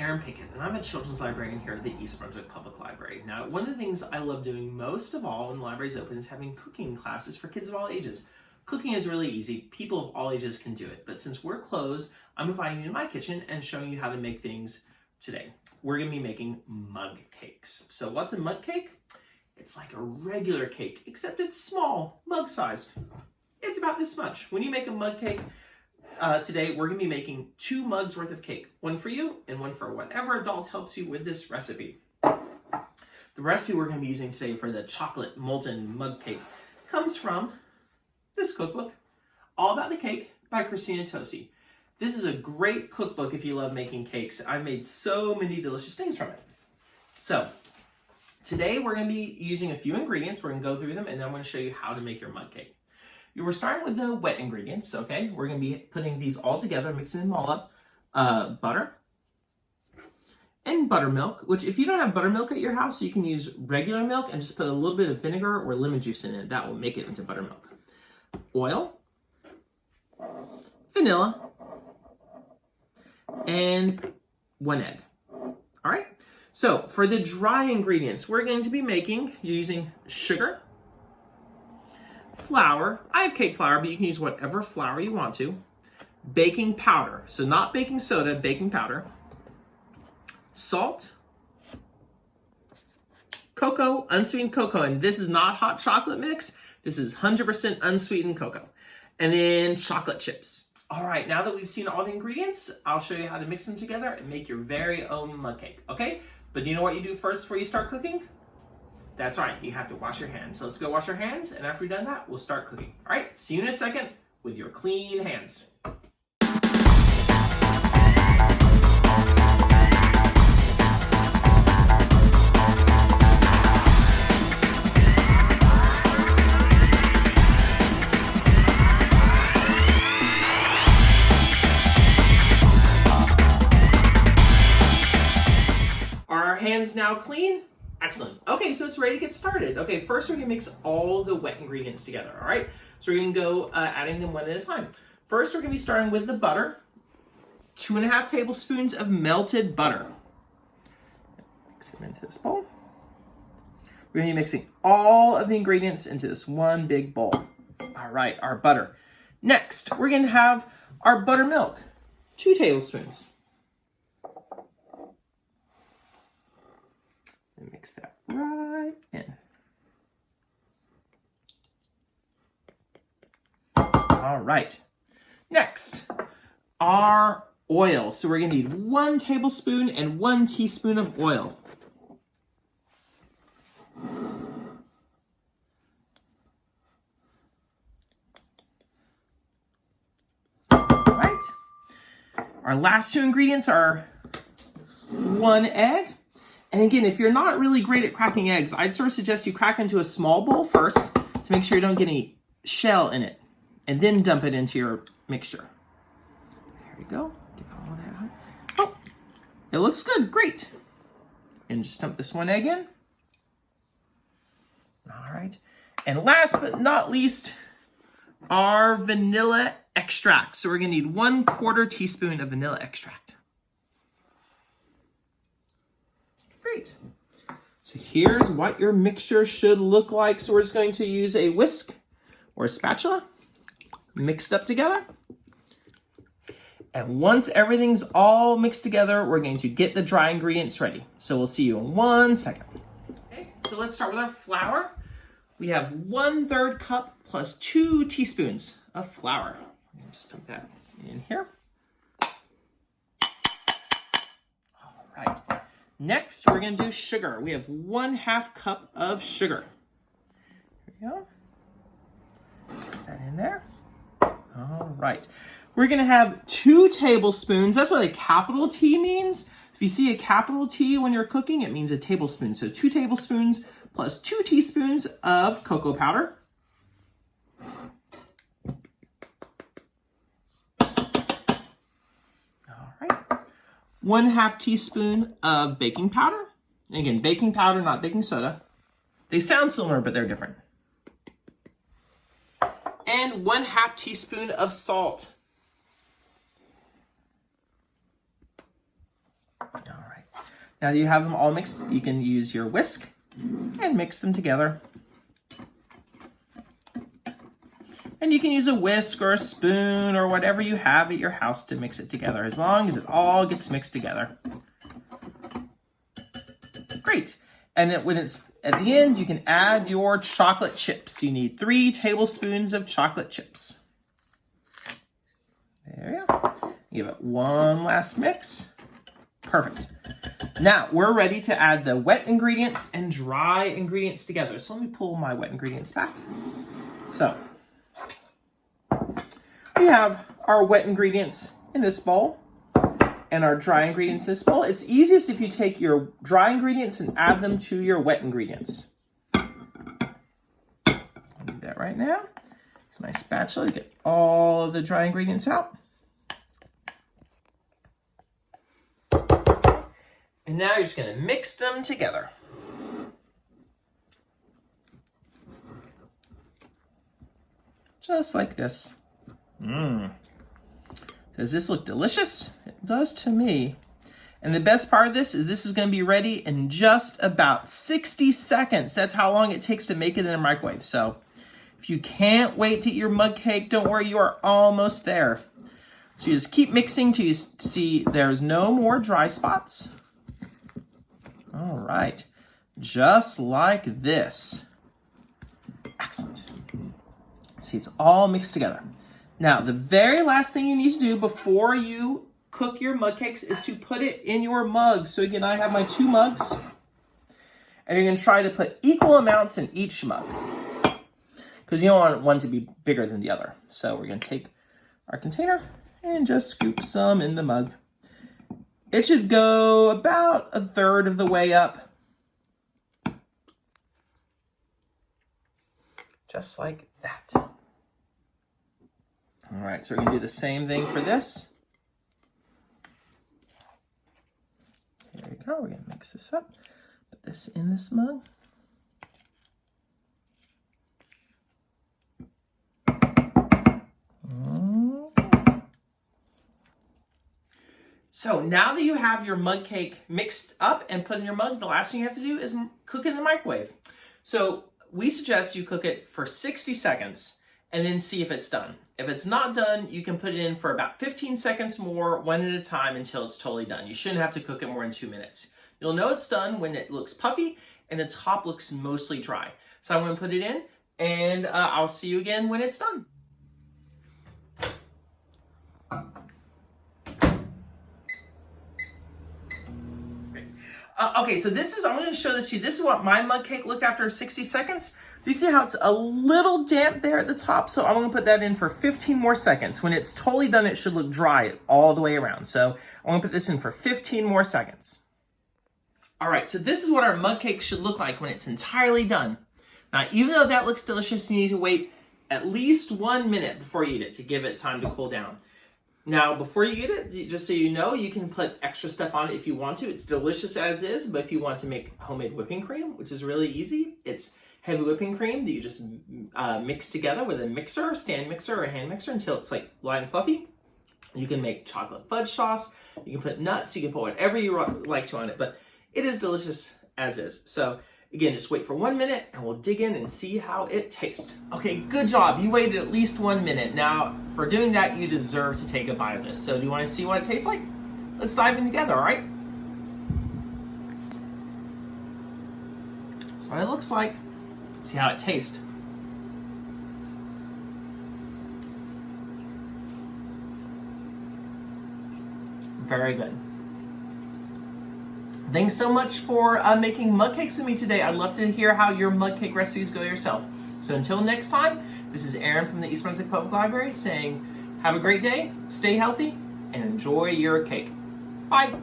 Aaron Pickett, and I'm a children's librarian here at the East Brunswick Public Library. Now, one of the things I love doing most of all when the library is open is having cooking classes for kids of all ages. Cooking is really easy. People of all ages can do it. But since we're closed, I'm inviting you to my kitchen and showing you how to make things today. We're going to be making mug cakes. So what's a mug cake? It's like a regular cake, except it's small, mug sized. It's about this much. When you make a mug cake, today we're going to be making 2 mugs worth of cake. One for you and one for whatever adult helps you with this recipe. The recipe we're going to be using today for the chocolate molten mug cake comes from this cookbook, All About the Cake by Christina Tosi. This is a great cookbook if you love making cakes. I've made so many delicious things from it. So today we're going to be using a few ingredients. We're going to go through them and then I'm going to show you how to make your mug cake. We're starting with the wet ingredients, okay? We're going to be putting these all together, mixing them all up. Butter and buttermilk, which if you don't have buttermilk at your house, you can use regular milk and just put a little bit of vinegar or lemon juice in it. That will make it into buttermilk. Oil, vanilla, and 1 egg. All right? So for the dry ingredients, we're going to be using sugar, flour. I have cake flour, but you can use whatever flour you want to. Baking powder, so not baking soda, baking powder. Salt, cocoa, unsweetened cocoa, and this is not hot chocolate mix. This is 100% unsweetened cocoa. And then chocolate chips. All right, now that we've seen all the ingredients, I'll show you how to mix them together and make your very own mug cake, okay? But do you know what you do first before you start cooking? That's right, you have to wash your hands. So let's go wash our hands, and after we've done that, we'll start cooking. All right, see you in a second with your clean hands. Are our hands now clean? Excellent. Okay, so it's ready to get started. Okay, first we're gonna mix all the wet ingredients together, all right? So we're gonna go adding them one at a time. First, we're gonna be starting with the butter. 2½ tablespoons of melted butter. Mix them into this bowl. We're gonna be mixing all of the ingredients into this one big bowl. All right, our butter. Next, we're gonna have our buttermilk. 2 tablespoons. Mix that right in. All right. Next, our oil. So we're going to need 1 tablespoon and 1 teaspoon of oil. All right. Our last 2 ingredients are 1 egg. And again, if you're not really great at cracking eggs, I'd sort of suggest you crack into a small bowl first to make sure you don't get any shell in it, and then dump it into your mixture. There we go. Get all that on. Oh, it looks good. Great. And just dump this 1 egg in. All right. And last but not least, our vanilla extract. So we're going to need 1/4 teaspoon of vanilla extract. Great. So here's what your mixture should look like. So we're just going to use a whisk or a spatula, mix it up together. And once everything's all mixed together, we're going to get the dry ingredients ready. So we'll see you in 1 second. Okay, so let's start with our flour. We have 1/3 cup plus 2 teaspoons of flour. I'm going to just dump that in here. All right. Next, we're going to do sugar. We have 1/2 cup of sugar. There we go. Put that in there. All right. We're going to have 2 tablespoons. That's what a capital T means. If you see a capital T when you're cooking, it means a tablespoon. So 2 tablespoons plus 2 teaspoons of cocoa powder. All right. 1/2 teaspoon of baking powder. And again, baking powder, not baking soda. They sound similar, but they're different. And 1/2 teaspoon of salt. All Now that you have them all mixed, you can use your whisk and mix them together. And you can use a whisk or a spoon or whatever you have at your house to mix it together, as long as it all gets mixed together. Great. And then when it's at the end, you can add your chocolate chips. You need 3 tablespoons of chocolate chips. There you go. Give it one last mix. Perfect. Now we're ready to add the wet ingredients and dry ingredients together. So let me pull my wet ingredients back. So we have our wet ingredients in this bowl and our dry ingredients in this bowl. It's easiest if you take your dry ingredients and add them to your wet ingredients. I'll do that right now. Use my spatula to get all of the dry ingredients out. And now you're just going to mix them together. Just like this. Does this look delicious? It does to me. And the best part of this is going to be ready in just about 60 seconds. That's how long it takes to make it in a microwave. So if you can't wait to eat your mug cake, don't worry, you are almost there. So you just keep mixing till you see there's no more dry spots. All right, just like this. Excellent. See, it's all mixed together. Now, the very last thing you need to do before you cook your mug cakes is to put it in your mug. So again, I have my 2 mugs, and you're gonna try to put equal amounts in each mug because you don't want one to be bigger than the other. So we're gonna take our container and just scoop some in the mug. It should go about 1/3 of the way up. Just like that. All right, so we're gonna do the same thing for this. There we go, we're gonna mix this up. Put this in this mug. So now that you have your mug cake mixed up and put in your mug, the last thing you have to do is cook it in the microwave. So we suggest you cook it for 60 seconds and then see if it's done. If it's not done, you can put it in for about 15 seconds more, one at a time until it's totally done. You shouldn't have to cook it more than 2 minutes. You'll know it's done when it looks puffy and the top looks mostly dry. So I'm gonna put it in and I'll see you again when it's done. Okay, so I'm going to show this to you. This is what my mug cake looked after 60 seconds. Do you see how it's a little damp there at the top? So I'm going to put that in for 15 more seconds. When it's totally done, it should look dry all the way around. So I'm going to put this in for 15 more seconds. All right, so this is what our mug cake should look like when it's entirely done. Now, even though that looks delicious, you need to wait at least 1 minute before you eat it to give it time to cool down. Now, before you eat it, just so you know, you can put extra stuff on it if you want to. It's delicious as is, but if you want to make homemade whipping cream, which is really easy, it's heavy whipping cream that you just mix together with a mixer, stand mixer, or a hand mixer until it's like light and fluffy. You can make chocolate fudge sauce. You can put nuts. You can put whatever you like to on it, but it is delicious as is. So again, just wait for 1 minute and we'll dig in and see how it tastes. Okay, good job. You waited at least 1 minute. Now, for doing that, you deserve to take a bite of this. So do you want to see what it tastes like? Let's dive in together, all right? That's what it looks like. See how it tastes. Very good. Thanks so much for making mug cakes with me today. I'd love to hear how your mug cake recipes go yourself. So until next time, this is Aaron from the East Brunswick Public Library saying, have a great day, stay healthy, and enjoy your cake. Bye.